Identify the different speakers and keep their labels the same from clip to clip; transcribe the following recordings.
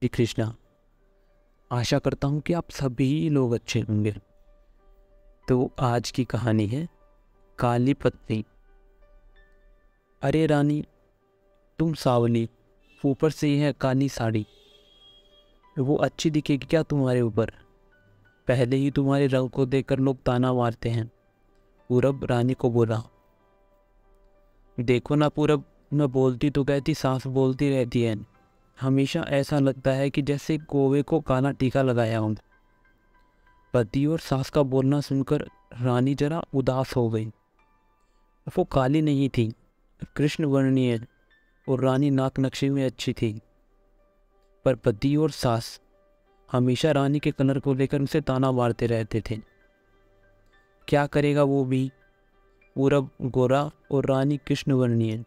Speaker 1: जी कृष्णा, आशा करता हूँ कि आप सभी लोग अच्छे होंगे। तो आज की कहानी है काली पत्नी। अरे रानी, तुम सावली, ऊपर से यह काली साड़ी, वो अच्छी दिखेगी क्या तुम्हारे ऊपर? पहले ही तुम्हारे रंग को देखकर लोग ताना मारते हैं। पूरब रानी को बोला। देखो ना पूरब, मैं बोलती तो कहती सांस बोलती रहती है। हमेशा ऐसा लगता है कि जैसे कौवे को काला टीका लगाया हो। पति और सास का बोलना सुनकर रानी जरा उदास हो गई। वो काली नहीं थी, कृष्ण वर्णीय और रानी नाक नक्शे में अच्छी थी। पर पति और सास हमेशा रानी के कलर को लेकर उसे ताना मारते रहते थे। क्या करेगा वो भी? पूरब गोरा और रानी कृष्ण वर्णीय।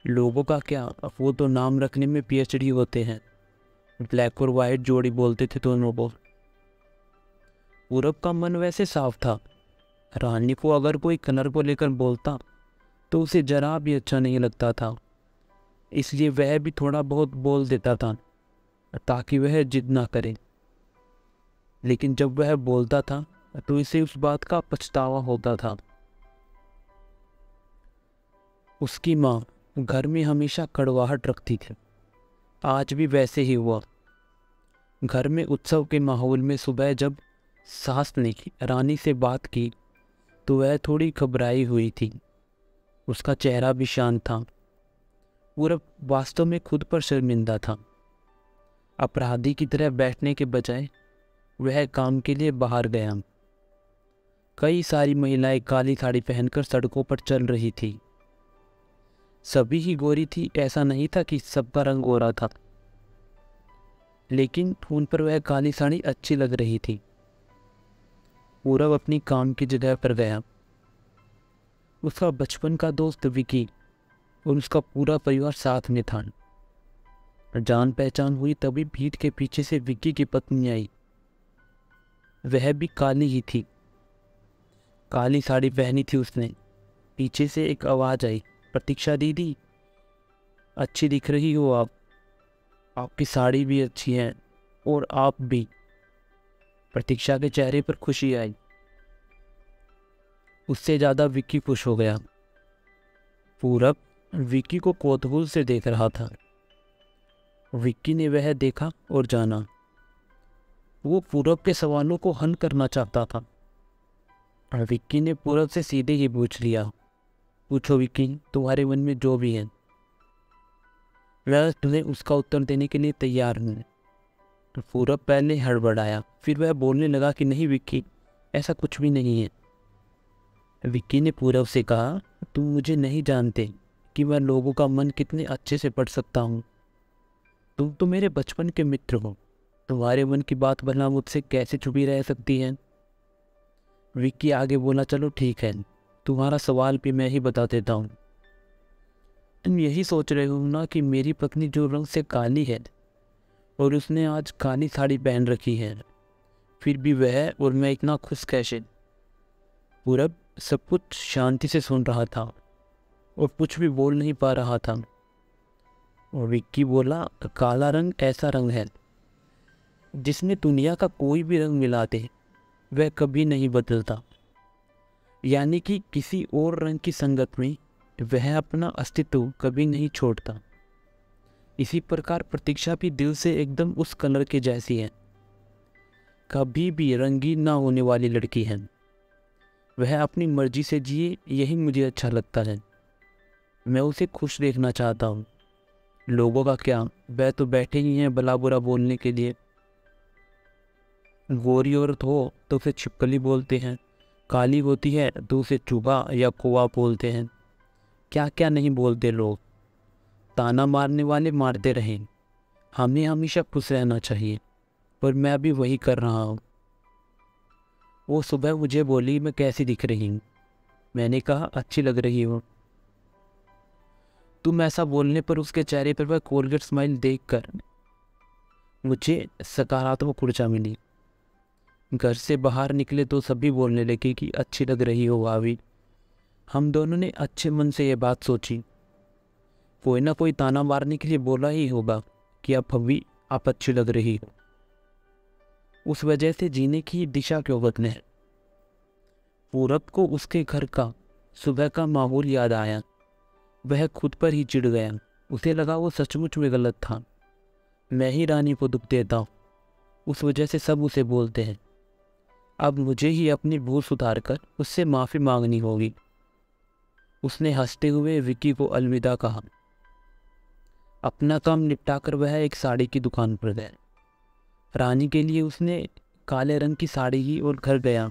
Speaker 1: लोगों का क्या, वो तो नाम रखने में पीएचडी होते हैं। ब्लैक और वाइट जोड़ी बोलते थे दोनों को। पूरब का मन वैसे साफ था। रानी को अगर कोई कलर को लेकर बोलता तो उसे जरा भी अच्छा नहीं लगता था, इसलिए वह भी थोड़ा बहुत बोल देता था ताकि वह जिद ना करे। लेकिन जब वह बोलता था तो इसे उस बात का पछतावा होता था। उसकी माँ घर में हमेशा कड़वाहट रखती थी। आज भी वैसे ही हुआ। घर में उत्सव के माहौल में सुबह जब सास ने रानी से बात की तो वह थोड़ी घबराई हुई थी। उसका चेहरा भी शांत था। पूरब वास्तव में खुद पर शर्मिंदा था। अपराधी की तरह बैठने के बजाय वह काम के लिए बाहर गया। कई सारी महिलाएं काली साड़ी पहनकर सड़कों पर चल रही थी। सभी ही गोरी थी, ऐसा नहीं था कि सबका रंग गोरा था, लेकिन उन पर वह काली साड़ी अच्छी लग रही थी। पूरब अपनी काम की जगह पर गया। उसका बचपन का दोस्त विकी और उसका पूरा परिवार साथ में था। जान पहचान हुई तभी पीठ के पीछे से विक्की की पत्नी आई। वह भी काली ही थी। काली साड़ी पहनी थी उसने। पीछे से एक आवाज़ आई, प्रतीक्षा दीदी, अच्छी दिख रही हो आप। आपकी साड़ी भी अच्छी है और आप भी। प्रतीक्षा के चेहरे पर खुशी आई। उससे ज़्यादा विक्की खुश हो गया। पूरब विक्की को कौतूहल से देख रहा था। विक्की ने वह देखा और जाना। वो पूरब के सवालों को हल करना चाहता था। विक्की ने पूरब से सीधे ही पूछ लिया, पूछो विक्की, तुम्हारे मन में जो भी है। वह तुम्हें उसका उत्तर देने के लिए तैयार हूँ। तो पूरब पहले हड़बड़ाया, फिर वह बोलने लगा कि नहीं विक्की, ऐसा कुछ भी नहीं है। विक्की ने पूरब से कहा, तुम मुझे नहीं जानते कि मैं लोगों का मन कितने अच्छे से पढ़ सकता हूँ। तुम तो मेरे बचपन के मित्र हो। तुम्हारे मन की बात भला मुझसे कैसे छुपी रह सकती है? विक्की आगे बोला, चलो ठीक है, तुम्हारा सवाल भी मैं ही बता देता हूँ। तुम यही सोच रहे हो ना कि मेरी पत्नी जो रंग से काली है और उसने आज काली साड़ी पहन रखी है, फिर भी वह और मैं इतना खुश कैसे? पूरब सब कुछ शांति से सुन रहा था और कुछ भी बोल नहीं पा रहा था। और विक्की बोला, काला रंग ऐसा रंग है जिसमें दुनिया का कोई भी रंग मिला दे वह कभी नहीं बदलता। यानी कि किसी और रंग की संगत में वह अपना अस्तित्व कभी नहीं छोड़ता। इसी प्रकार प्रतीक्षा भी दिल से एकदम उस कलर के जैसी है, कभी भी रंगीन ना होने वाली लड़की है। वह अपनी मर्जी से जिए, यही मुझे अच्छा लगता है। मैं उसे खुश देखना चाहता हूँ। लोगों का क्या, वह तो बैठे ही हैं भला बुरा बोलने के लिए। गोरी औरत हो तो उसे छिपकली बोलते हैं, काली होती है तो उसे चूहा या कौवा बोलते हैं। क्या क्या नहीं बोलते लोग। ताना मारने वाले मारते रहें, हमें हमेशा खुश रहना चाहिए। पर मैं अभी वही कर रहा हूँ। वो सुबह मुझे बोली, मैं कैसी दिख रही हूँ? मैंने कहा, अच्छी लग रही हो। तुम ऐसा बोलने पर उसके चेहरे पर वह कोलगेट स्माइल देखकर मुझे सकारात्मक ऊर्जा मिली। घर से बाहर निकले तो सभी बोलने लगे कि अच्छी लग रही हो भाभी। हम दोनों ने अच्छे मन से यह बात सोची। कोई ना कोई ताना मारने के लिए बोला ही होगा कि अब भाभी आप अच्छी लग रही हो। उस वजह से जीने की दिशा क्यों बदले। पूरब को उसके घर का सुबह का माहौल याद आया। वह खुद पर ही चिढ़ गया। उसे लगा वो सचमुच में गलत था। मैं ही रानी को दुख देता हूँ, उस वजह से सब उसे बोलते हैं। अब मुझे ही अपनी भूल सुधार कर उससे माफ़ी मांगनी होगी। उसने हंसते हुए विक्की को अलविदा कहा। अपना काम निपटाकर वह एक साड़ी की दुकान पर गया। रानी के लिए उसने काले रंग की साड़ी ली और घर गया।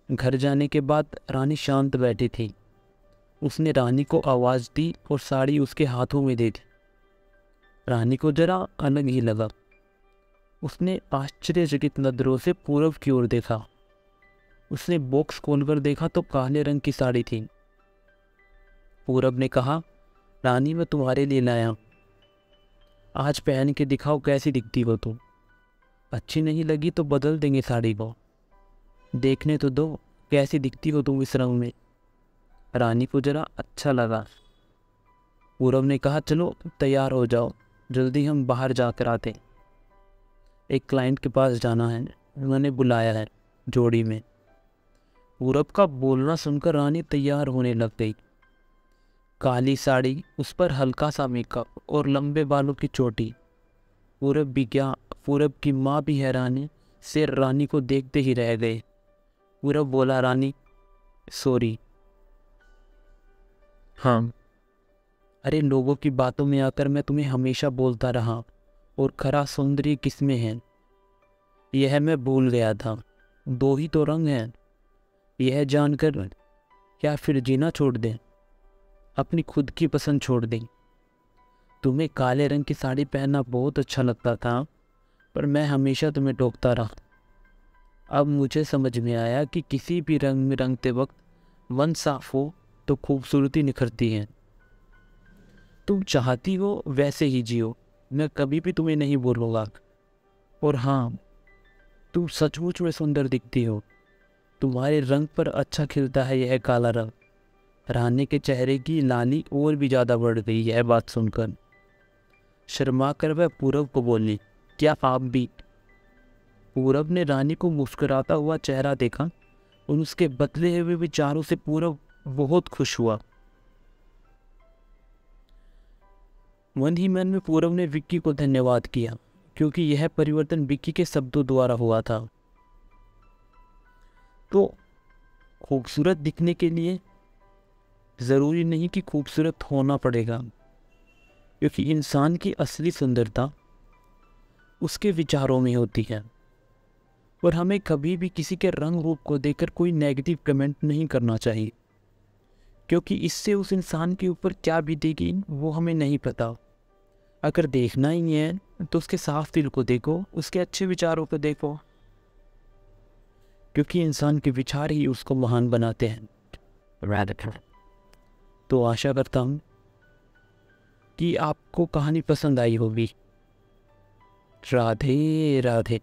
Speaker 1: घर जाने के बाद रानी शांत बैठी थी। उसने रानी को आवाज़ दी और साड़ी उसके हाथों में दे दी। रानी को जरा अलग ही लगा। उसने आश्चर्यचकित नजरों से पूरब की ओर देखा। उसने बॉक्स खोलकर देखा तो काले रंग की साड़ी थी। पूरब ने कहा, रानी मैं तुम्हारे लिए लाया हूं। आज पहन के दिखाओ कैसी दिखती हो तुम। अच्छी नहीं लगी तो बदल देंगे साड़ी को। देखने तो दो कैसी दिखती हो तुम इस रंग में। रानी को जरा अच्छा लगा। पूरब ने कहा, चलो तैयार हो जाओ, जल्दी हम बाहर जाकर आते। एक क्लाइंट के पास जाना है, उन्होंने बुलाया है जोड़ी में। पूरब का बोलना सुनकर रानी तैयार होने लग गई। काली साड़ी, उस पर हल्का सा मेकअप और लंबे बालों की चोटी। पूरब भी क्या, पूरब की माँ भी हैरानी से रानी को देखते ही रह गए। पूरब बोला, रानी सॉरी। हाँ, अरे लोगों की बातों में आकर मैं तुम्हें हमेशा बोलता रहा और खरा सौंदर्य किसमें है यह मैं भूल गया था। दो ही तो रंग हैं। यह जानकर क्या फिर जीना छोड़ दें, अपनी खुद की पसंद छोड़ दें। तुम्हें काले रंग की साड़ी पहनना बहुत अच्छा लगता था, पर मैं हमेशा तुम्हें टोकता रहा। अब मुझे समझ में आया कि किसी भी रंग में रंगते वक्त मन साफ हो तो खूबसूरती निखरती है। तुम चाहती हो वैसे ही जियो, मैं कभी भी तुम्हें नहीं बोलूँगा। और हाँ, तुम सचमुच में सुंदर दिखती हो। तुम्हारे रंग पर अच्छा खिलता है यह काला रंग। रानी के चेहरे की लाली और भी ज़्यादा बढ़ गई यह बात सुनकर। शर्मा कर वह पूरब को बोली, क्या आप भी। पूरब ने रानी को मुस्कुराता हुआ चेहरा देखा और उसके बदले हुए विचारों से पूरब बहुत खुश हुआ। मन ही मन में पूरब ने विक्की को धन्यवाद किया, क्योंकि यह परिवर्तन विक्की के शब्दों द्वारा हुआ था। तो खूबसूरत दिखने के लिए ज़रूरी नहीं कि खूबसूरत होना पड़ेगा, क्योंकि इंसान की असली सुंदरता उसके विचारों में होती है। और हमें कभी भी किसी के रंग रूप को देखकर कोई नेगेटिव कमेंट नहीं करना चाहिए, क्योंकि इससे उस इंसान के ऊपर क्या बीतेगी वो हमें नहीं पता। अगर देखना ही है तो उसके साफ दिल को देखो, उसके अच्छे विचारों को देखो, क्योंकि इंसान के विचार ही उसको महान बनाते हैं। तो आशा करता हूँ कि आपको कहानी पसंद आई होगी। राधे राधे।